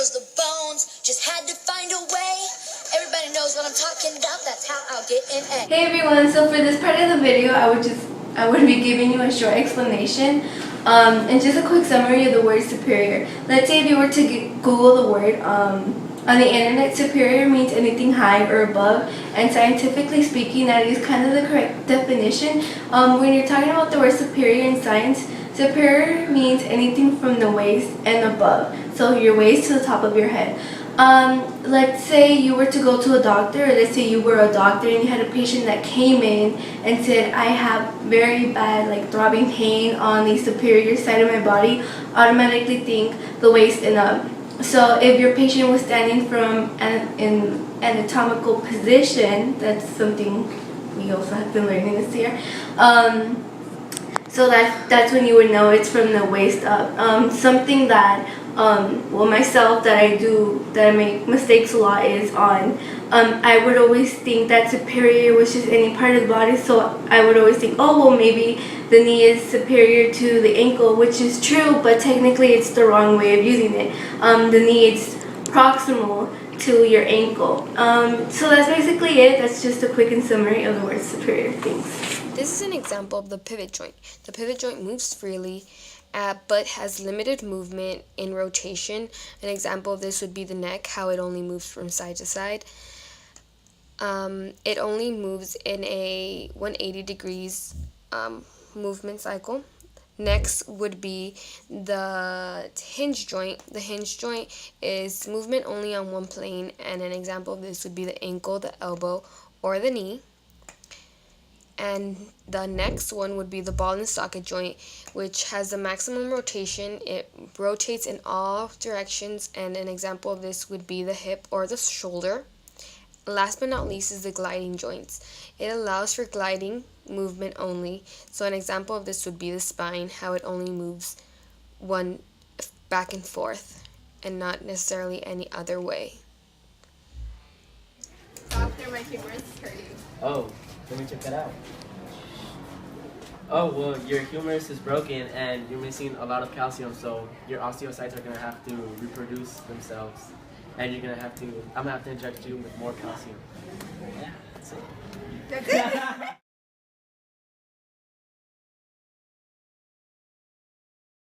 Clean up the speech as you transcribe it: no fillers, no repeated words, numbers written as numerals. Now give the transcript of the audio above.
grows the bones. Just had to find a way. Everybody knows what I'm talking about. That's how I'll get an A. Hey everyone, so for this part of the video, I would be giving you a short explanation and just a quick summary of the word superior. Let's say if you were to Google the word on the internet, superior means anything high or above, and scientifically speaking, that is kind of the correct definition. When you're talking about the word superior in science, superior means anything from the waist and above, so your waist to the top of your head. Let's say you were to go to a doctor, or let's say you were a doctor and you had a patient that came in and said, I have very bad throbbing pain on the superior side of my body, automatically think the waist and up. So if your patient was standing from an anatomical position, that's something we also have been learning this year. So that's when you would know it's from the waist up. Something that myself that I make mistakes a lot is on. I would always think that superior was just any part of the body, so I would always think, oh well, maybe the knee is superior to the ankle, which is true, but technically it's the wrong way of using it. The knee is proximal to your ankle. So that's basically it. That's just a quick and summary of the word superior. Thanks. This is an example of the pivot joint. The pivot joint moves freely, but has limited movement in rotation. An example of this would be the neck, how it only moves from side to side. It only moves in a 180 degrees movement cycle. Next would be the hinge joint. The hinge joint is movement only on one plane, and an example of this would be the ankle, the elbow, or the knee. And the next one would be the ball and socket joint, which has the maximum rotation. It rotates in all directions, and an example of this would be the hip or the shoulder. Last but not least is the gliding joints. It allows for gliding movement only. So an example of this would be the spine, how it only moves one back and forth and not necessarily any other way. After my humerus is hurting. Oh, let me check that out. Oh, well, your humerus is broken and you're missing a lot of calcium, so your osteocytes are going to have to reproduce themselves, and I'm going to have to inject you with more calcium. Yeah, that's it. That's it?